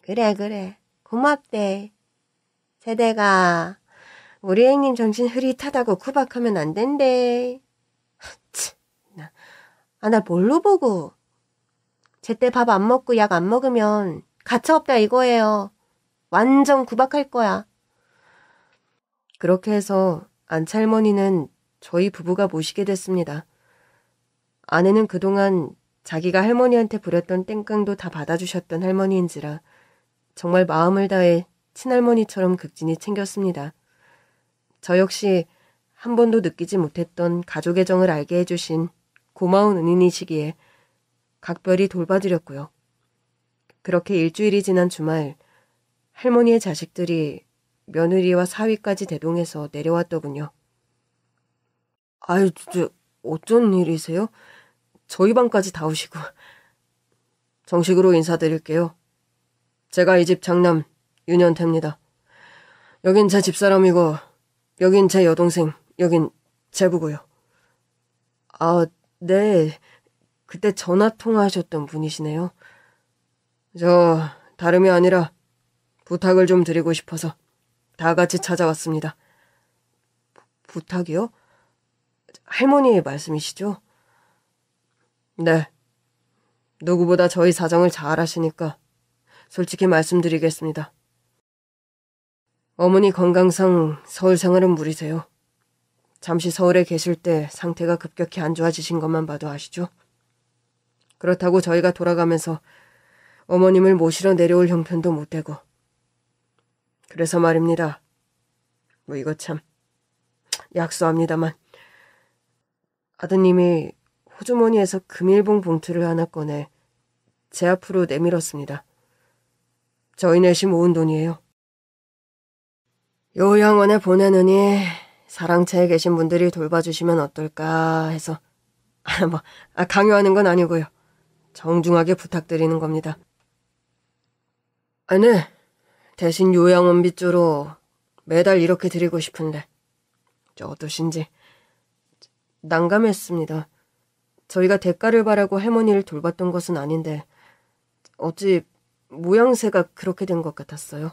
Speaker 1: 그래 고맙대. 세대가 우리 형님 정신 흐릿하다고 구박하면 안 된대. 나 뭘로 보고. 제때 밥 안 먹고 약 안 먹으면 가차없다 이거예요. 완전 구박할 거야. 그렇게 해서 안채 할머니는 저희 부부가 모시게 됐습니다. 아내는 그동안 자기가 할머니한테 부렸던 땡깡도 다 받아주셨던 할머니인지라 정말 마음을 다해 친할머니처럼 극진히 챙겼습니다. 저 역시 한 번도 느끼지 못했던 가족의 정을 알게 해주신 고마운 은인이시기에 각별히 돌봐드렸고요. 그렇게 일주일이 지난 주말 할머니의 자식들이 며느리와 사위까지 대동해서 내려왔더군요. 아유, 진짜 어쩐 일이세요? 저희 방까지 다 오시고. 정식으로 인사드릴게요. 제가 이 집 장남 윤현태입니다. 여긴 제 집사람이고 여긴 제 여동생, 여긴 제 부고요. 아, 네. 그때 전화통화하셨던 분이시네요. 저 다름이 아니라 부탁을 좀 드리고 싶어서 다 같이 찾아왔습니다. 부탁이요? 할머니의 말씀이시죠? 네. 누구보다 저희 사정을 잘 아시니까 솔직히 말씀드리겠습니다. 어머니 건강상 서울 생활은 무리세요. 잠시 서울에 계실 때 상태가 급격히 안 좋아지신 것만 봐도 아시죠? 그렇다고 저희가 돌아가면서 어머님을 모시러 내려올 형편도 못 되고. 그래서 말입니다. 뭐 이거 참 약소합니다만 아드님이 호주머니에서 금일봉 봉투를 하나 꺼내 제 앞으로 내밀었습니다. 저희 넷이 모은 돈이에요. 요양원에 보내느니 사랑채에 계신 분들이 돌봐주시면 어떨까 해서 강요하는 건 아니고요. 정중하게 부탁드리는 겁니다. 네. 대신 요양원비 쪽으로 매달 이렇게 드리고 싶은데 어떠신지. 난감했습니다. 저희가 대가를 바라고 할머니를 돌봤던 것은 아닌데 어찌 모양새가 그렇게 된 것 같았어요.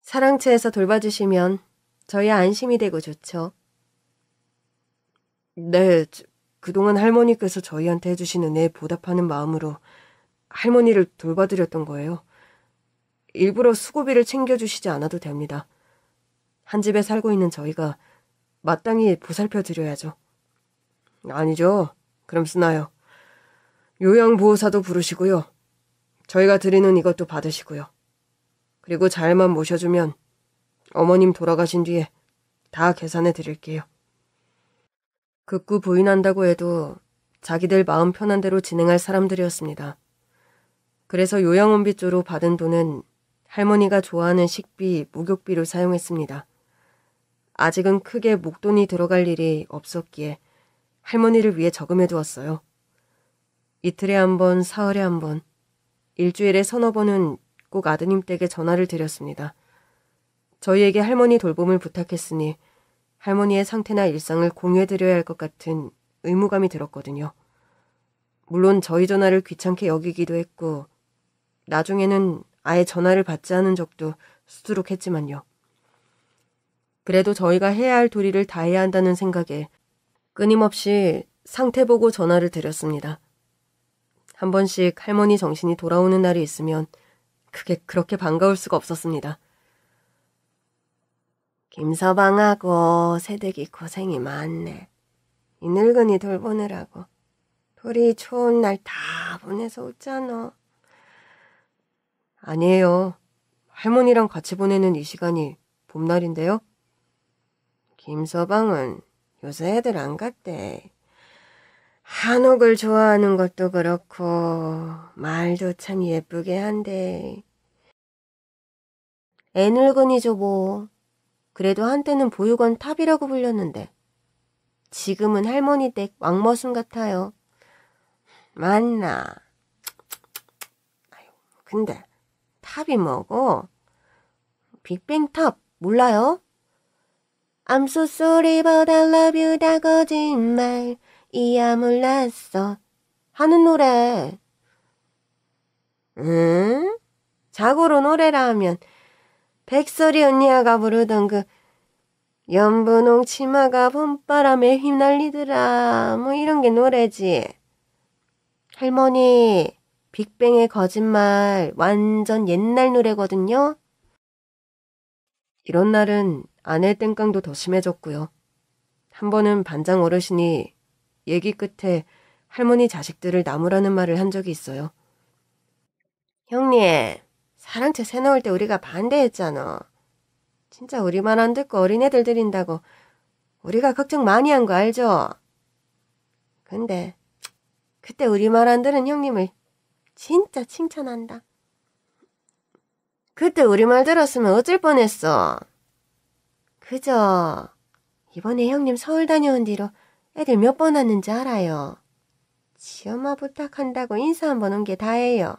Speaker 1: 사랑채에서 돌봐주시면 저희 안심이 되고 좋죠. 네, 그동안 할머니께서 저희한테 해주신 은혜에 보답하는 마음으로 할머니를 돌봐드렸던 거예요. 일부러 수고비를 챙겨주시지 않아도 됩니다. 한 집에 살고 있는 저희가 마땅히 보살펴드려야죠. 아니죠. 그럼 쓰나요. 요양보호사도 부르시고요. 저희가 드리는 이것도 받으시고요. 그리고 잘만 모셔주면 어머님 돌아가신 뒤에 다 계산해 드릴게요. 극구 부인한다고 해도 자기들 마음 편한 대로 진행할 사람들이었습니다. 그래서 요양원비 쪽으로 받은 돈은 할머니가 좋아하는 식비, 목욕비로 사용했습니다. 아직은 크게 목돈이 들어갈 일이 없었기에 할머니를 위해 저금해 두었어요. 이틀에 한 번, 사흘에 한 번, 일주일에 서너 번은 꼭 아드님 댁에 전화를 드렸습니다. 저희에게 할머니 돌봄을 부탁했으니 할머니의 상태나 일상을 공유해드려야 할 것 같은 의무감이 들었거든요. 물론 저희 전화를 귀찮게 여기기도 했고 나중에는 아예 전화를 받지 않은 적도 수두룩했지만요. 그래도 저희가 해야 할 도리를 다해야 한다는 생각에 끊임없이 상태 보고 전화를 드렸습니다. 한 번씩 할머니 정신이 돌아오는 날이 있으면 그게 그렇게 반가울 수가 없었습니다. 김서방하고 새댁이 고생이 많네. 이 늙은이 돌보느라고. 둘이 좋은 날 다 보내서 웃잖아. 아니에요. 할머니랑 같이 보내는 이 시간이 봄날인데요. 김서방은 요새 애들 안 갔대. 한옥을 좋아하는 것도 그렇고 말도 참 예쁘게 한데. 애 늙은이죠 뭐. 그래도 한때는 보육원 탑이라고 불렸는데 지금은 할머니 댁 왕머슴 같아요. 맞나? 아유, 근데 탑이 뭐고? 빅뱅 탑 몰라요? I'm so sorry but I love you 다 거짓말 이야 몰랐어 하는 노래. 응? 자고로 노래라 하면 백설이 언니가 부르던 그 연분홍 치마가 봄바람에 휘날리더라 뭐 이런 게 노래지. 할머니 빅뱅의 거짓말 완전 옛날 노래거든요. 이런 날은 아내 땡깡도 더 심해졌고요. 한 번은 반장 어르신이 얘기 끝에 할머니 자식들을 나무라는 말을 한 적이 있어요. 형님, 사랑채 새 나올 때 우리가 반대했잖아. 진짜 우리 말 안 듣고 어린애들 들인다고 우리가 걱정 많이 한 거 알죠? 근데 그때 우리 말 안 들은 형님을 진짜 칭찬한다. 그때 우리 말 들었으면 어쩔 뻔했어. 그저 이번에 형님 서울 다녀온 뒤로 애들 몇 번 왔는지 알아요. 지엄마 부탁한다고 인사 한 번 온 게 다예요.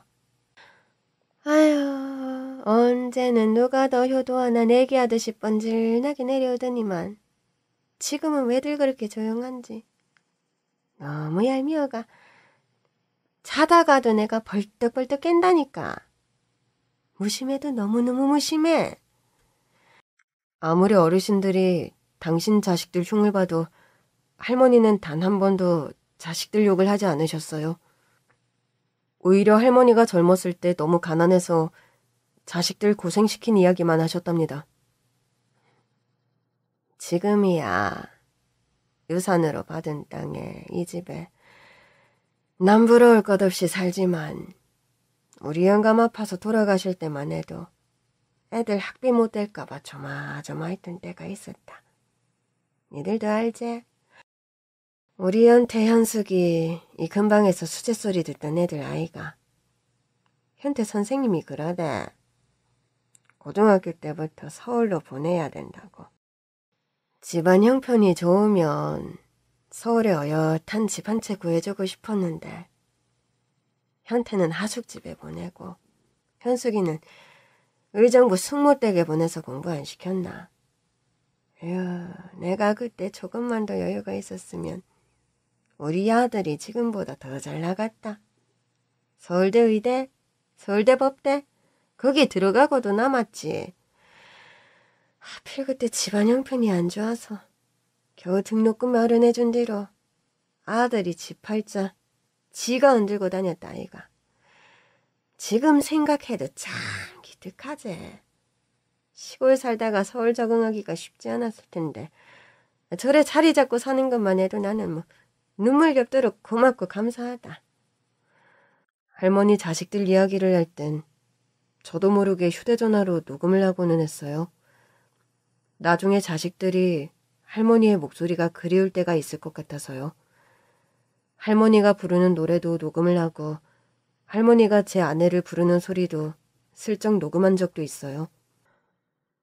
Speaker 1: 아휴, 언제는 누가 더 효도하나 내기하듯이 뻔질나게 내려오더니만 지금은 왜들 그렇게 조용한지. 너무 얄미워가 자다가도 내가 벌떡벌떡 깬다니까. 무심해도 너무너무 무심해. 아무리 어르신들이 당신 자식들 흉을 봐도 할머니는 단 한 번도 자식들 욕을 하지 않으셨어요. 오히려 할머니가 젊었을 때 너무 가난해서 자식들 고생시킨 이야기만 하셨답니다. 지금이야 유산으로 받은 땅에 이 집에 남 부러울 것 없이 살지만 우리 영감 아파서 돌아가실 때만 해도 애들 학비 못 댈까봐 조마조마했던 때가 있었다. 니들도 알지? 우리 현태 현숙이 이 근방에서 수제 소리 듣던 애들 아이가. 현태 선생님이 그러대. 고등학교 때부터 서울로 보내야 된다고. 집안 형편이 좋으면 서울에 어엿한 집 한 채 구해주고 싶었는데 현태는 하숙집에 보내고 현숙이는 의정부 숙모댁에 보내서 공부 안 시켰나. 에휴, 내가 그때 조금만 더 여유가 있었으면 우리 아들이 지금보다 더 잘 나갔다. 서울대 의대, 서울대 법대, 거기 들어가고도 남았지. 하필 그때 집안 형편이 안 좋아서 겨우 등록금 마련해준 뒤로 아들이 집 팔자 지가 흔들고 다녔다 아이가. 지금 생각해도 참 기특하지. 시골 살다가 서울 적응하기가 쉽지 않았을 텐데 절에 자리 잡고 사는 것만 해도 나는 뭐 눈물 겹도록 고맙고 감사하다. 할머니 자식들 이야기를 할 땐 저도 모르게 휴대전화로 녹음을 하고는 했어요. 나중에 자식들이 할머니의 목소리가 그리울 때가 있을 것 같아서요. 할머니가 부르는 노래도 녹음을 하고 할머니가 제 아내를 부르는 소리도 슬쩍 녹음한 적도 있어요.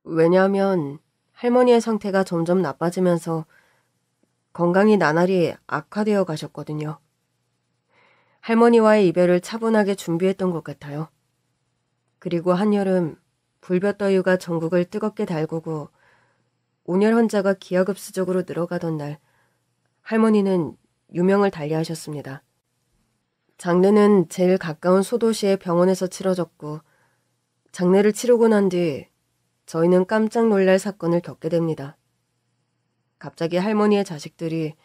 Speaker 1: 왜냐하면 할머니의 상태가 점점 나빠지면서 건강이 나날이 악화되어 가셨거든요. 할머니와의 이별을 차분하게 준비했던 것 같아요. 그리고 한여름 불볕더위가 전국을 뜨겁게 달구고 온열 환자가 기하급수적으로 늘어가던 날 할머니는 유명을 달리하셨습니다. 장례는 제일 가까운 소도시의 병원에서 치러졌고 장례를 치르고 난 뒤 저희는 깜짝 놀랄 사건을 겪게 됩니다. 갑자기 할머니의 자식들이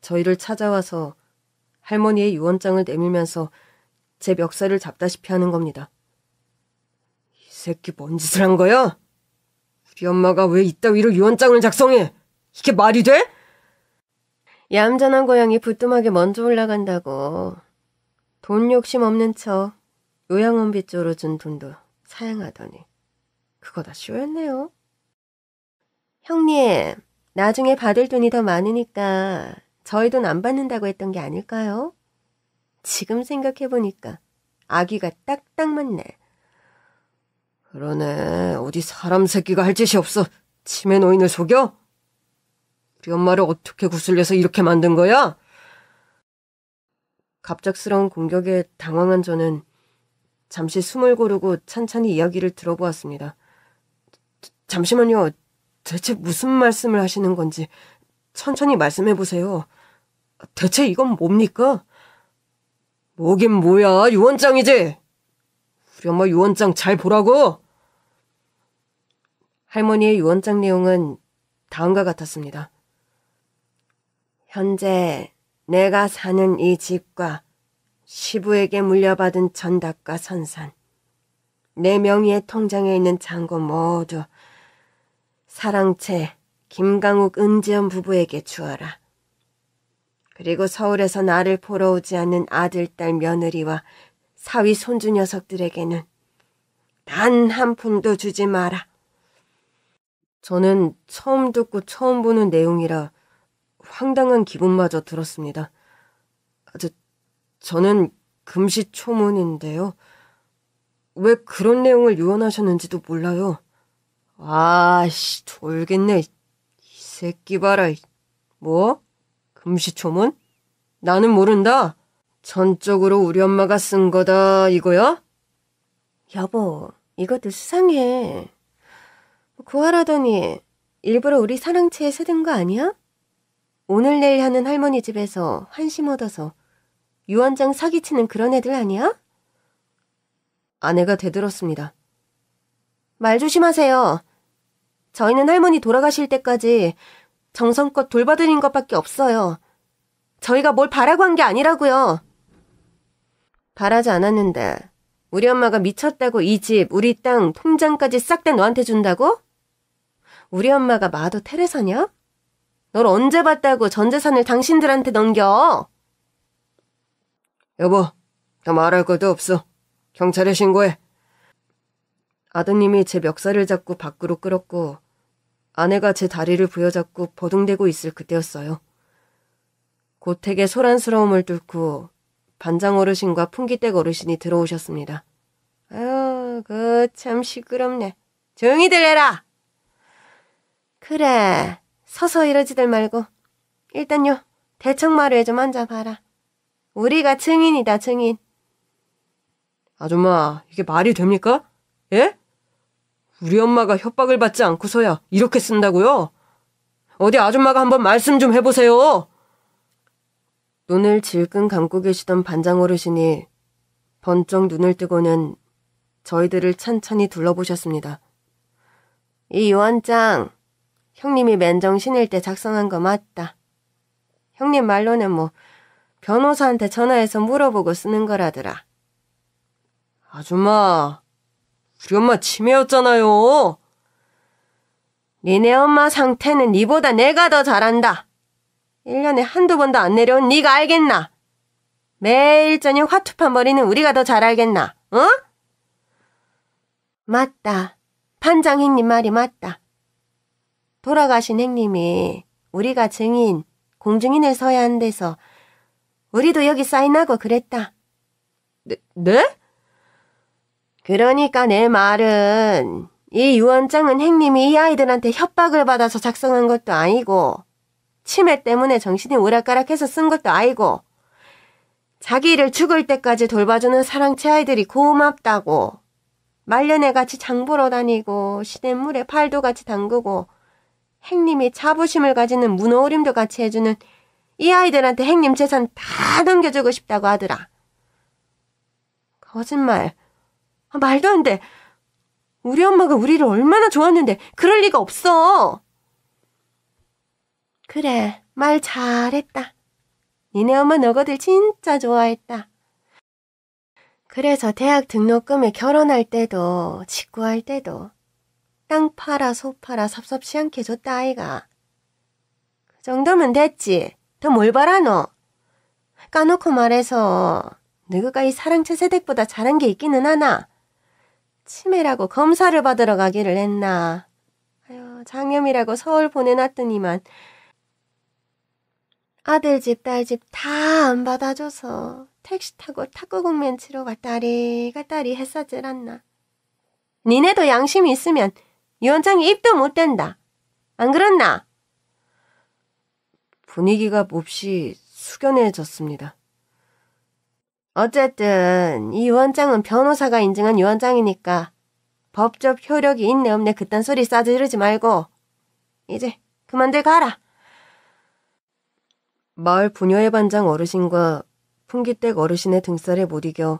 Speaker 1: 저희를 찾아와서 할머니의 유언장을 내밀면서 제 멱살을 잡다시피 하는 겁니다. 이 새끼 뭔 짓을 한 거야? 우리 엄마가 왜 이따위로 유언장을 작성해? 이게 말이 돼? 얌전한 고양이 부뚜막에 먼저 올라간다고. 돈 욕심 없는 척 요양원비 쪽으로 준 돈도 사양하더니 그거 다 쇼였네요. 형님, 나중에 받을 돈이 더 많으니까 저희 돈 안 받는다고 했던 게 아닐까요? 지금 생각해보니까 아기가 딱딱 맞네. 그러네. 어디 사람 새끼가 할 짓이 없어 치매 노인을 속여? 우리 엄마를 어떻게 구슬려서 이렇게 만든 거야? 갑작스러운 공격에 당황한 저는 잠시 숨을 고르고 찬찬히 이야기를 들어보았습니다. 잠시만요. 대체 무슨 말씀을 하시는 건지 천천히 말씀해보세요. 대체 이건 뭡니까? 뭐긴 뭐야. 유언장이지. 우리 엄마 유언장 잘 보라고. 할머니의 유언장 내용은 다음과 같았습니다. 현재 내가 사는 이 집과 시부에게 물려받은 전답과 선산, 내 명의의 통장에 있는 잔고 모두 사랑채 김강욱 은지연 부부에게 주어라. 그리고 서울에서 나를 보러 오지 않는 아들, 딸, 며느리와 사위, 손주 녀석들에게는 단 한 푼도 주지 마라. 저는 처음 듣고 처음 보는 내용이라 황당한 기분마저 들었습니다. 저는 금시초문인데요. 왜 그런 내용을 유언하셨는지도 몰라요. 아씨, 돌겠네. 이 새끼 봐라. 뭐? 금시초문? 나는 모른다. 전적으로 우리 엄마가 쓴 거다 이거야? 여보, 이것도 수상해. 구하라더니 일부러 우리 사랑채에 세든 거 아니야? 오늘 내일 하는 할머니 집에서 환심 얻어서 유언장 사기치는 그런 애들 아니야? 아내가 대들었습니다. 말 조심하세요. 저희는 할머니 돌아가실 때까지 정성껏 돌봐드린 것밖에 없어요. 저희가 뭘 바라고 한 게 아니라고요. 바라지 않았는데 우리 엄마가 미쳤다고 이 집, 우리 땅, 통장까지 싹 다 너한테 준다고? 우리 엄마가 마도 테레사냐? 널 언제 봤다고 전 재산을 당신들한테 넘겨? 여보, 더 말할 것도 없어. 경찰에 신고해. 아드님이 제 멱살을 잡고 밖으로 끌었고 아내가 제 다리를 부여잡고 버둥대고 있을 그때였어요. 고택의 소란스러움을 뚫고 반장 어르신과 풍기댁 어르신이 들어오셨습니다. 아유, 그 참 시끄럽네. 조용히들 해라. 그래, 서서 이러지들 말고 일단요, 대청마루에 좀 앉아봐라. 우리가 증인이다, 증인.
Speaker 2: 아줌마, 이게 말이 됩니까? 예? 우리 엄마가 협박을 받지 않고서야 이렇게 쓴다고요? 어디 아줌마가 한번 말씀 좀 해보세요.
Speaker 1: 눈을 질끈 감고 계시던 반장 어르신이 번쩍 눈을 뜨고는 저희들을 찬찬히 둘러보셨습니다. 이 유언장 형님이 맨정신일 때 작성한 거 맞다. 형님 말로는 변호사한테 전화해서 물어보고 쓰는 거라더라.
Speaker 2: 아줌마, 우리 엄마 치매였잖아요.
Speaker 1: 니네 엄마 상태는 니보다 내가 더 잘한다. 1년에 한두 번도 안 내려온 니가 알겠나? 매일 저녁 화투판 벌이는 우리가 더 잘 알겠나? 어? 맞다. 반장 형님 말이 맞다. 돌아가신 형님이 우리가 증인, 공증인을 서야 한대서 우리도 여기 사인하고 그랬다.
Speaker 2: 네?
Speaker 1: 그러니까 내 말은 이 유언장은 형님이 이 아이들한테 협박을 받아서 작성한 것도 아니고 치매 때문에 정신이 오락가락해서 쓴 것도 아니고 자기를 죽을 때까지 돌봐주는 사랑채 아이들이 고맙다고 말년에 같이 장 보러 다니고 시냇물에 팔도 같이 담그고 형님이 자부심을 가지는 문어우림도 같이 해주는 이 아이들한테 형님 재산 다 넘겨주고 싶다고 하더라. 거짓말. 말도 안 돼. 우리 엄마가 우리를 얼마나 좋아했는데 그럴 리가 없어. 그래, 말 잘했다. 니네 엄마 너거들 진짜 좋아했다. 그래서 대학 등록금에 결혼할 때도 직구할 때도 땅 팔아 소 팔아 섭섭치 않게 줬다 아이가. 그 정도면 됐지. 더 뭘 바라 너. 까놓고 말해서 너가 이 사랑채 세댁보다 잘한 게 있기는 하나. 치매라고 검사를 받으러 가기를 했나. 아유, 장염이라고 서울 보내놨더니만 아들 집, 딸 집 다 안 받아줘서 택시 타고 탁구공면 치러 갔다리 했었질 않나. 니네도 양심이 있으면 유언장에 입도 못 댄다. 안 그렇나?
Speaker 2: 분위기가 몹시 숙연해졌습니다.
Speaker 1: 어쨌든 이 유언장은 변호사가 인증한 유언장이니까 법적 효력이 있네 없네 그딴 소리 싸지르지 말고 이제 그만들 가라.
Speaker 2: 마을 부녀의 반장 어르신과 풍기댁 어르신의 등살에 못 이겨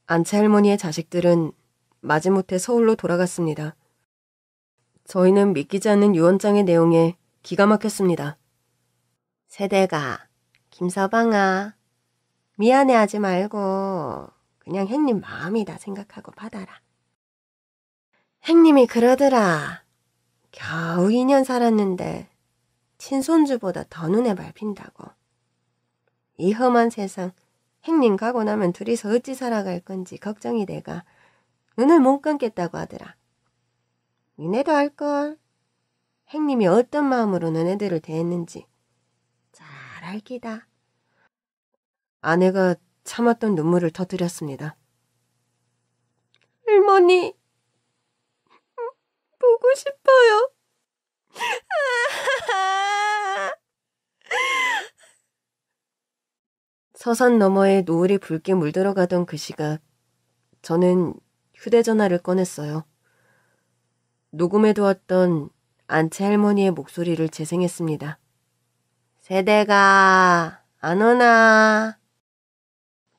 Speaker 2: 안채 할머니의 자식들은 마지못해 서울로 돌아갔습니다. 저희는 믿기지 않는 유언장의 내용에 기가 막혔습니다.
Speaker 1: 세대가 김서방아 미안해하지 말고 그냥 형님 마음이다 생각하고 받아라. 형님이 그러더라. 겨우 2년 살았는데 친손주보다 더 눈에 밟힌다고. 이 험한 세상 형님 가고 나면 둘이서 어찌 살아갈 건지 걱정이 돼가 눈을 못 감겠다고 하더라. 니네도 알걸. 형님이 어떤 마음으로 너네들을 대했는지 잘 알기다.
Speaker 2: 아내가 참았던 눈물을 터뜨렸습니다.
Speaker 1: 할머니, 보고 싶어요.
Speaker 2: 서산 너머에 노을이 붉게 물들어가던 그 시각, 저는 휴대전화를 꺼냈어요. 녹음해두었던 안채 할머니의 목소리를 재생했습니다.
Speaker 1: 세대가 안 오나?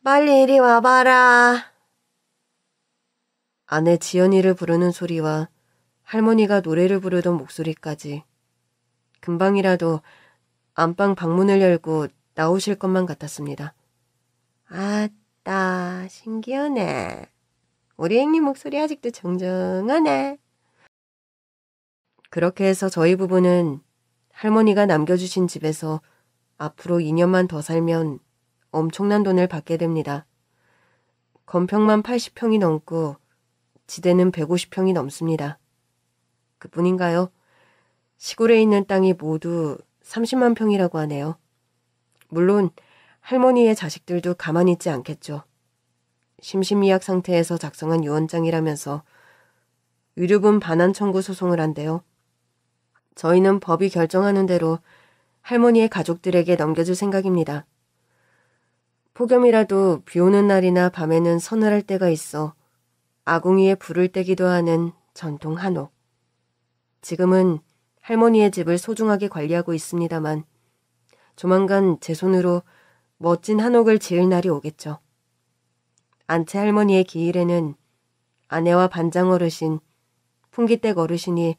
Speaker 1: 빨리 이리 와봐라.
Speaker 2: 아내 지연이를 부르는 소리와 할머니가 노래를 부르던 목소리까지 금방이라도 안방 방문을 열고 나오실 것만 같았습니다.
Speaker 1: 아따, 신기하네. 우리 형님 목소리 아직도 정정하네.
Speaker 2: 그렇게 해서 저희 부부는 할머니가 남겨주신 집에서 앞으로 2년만 더 살면 엄청난 돈을 받게 됩니다. 건평만 80평이 넘고 지대는 150평이 넘습니다. 그뿐인가요? 시골에 있는 땅이 모두 30만 평이라고 하네요. 물론 할머니의 자식들도 가만히 있지 않겠죠. 심신미약 상태에서 작성한 유언장이라면서 의료분 반환 청구 소송을 한대요. 저희는 법이 결정하는 대로
Speaker 1: 할머니의 가족들에게 넘겨줄 생각입니다. 폭염이라도 비 오는 날이나 밤에는 서늘할 때가 있어 아궁이에 불을 떼기도 하는 전통 한옥. 지금은 할머니의 집을 소중하게 관리하고 있습니다만 조만간 제 손으로 멋진 한옥을 지을 날이 오겠죠. 안채 할머니의 기일에는 아내와 반장 어르신, 풍기댁 어르신이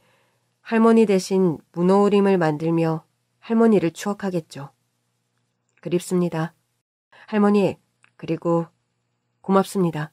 Speaker 1: 할머니 대신 문어우림을 만들며 할머니를 추억하겠죠. 그립습니다. 할머니, 그리고 고맙습니다.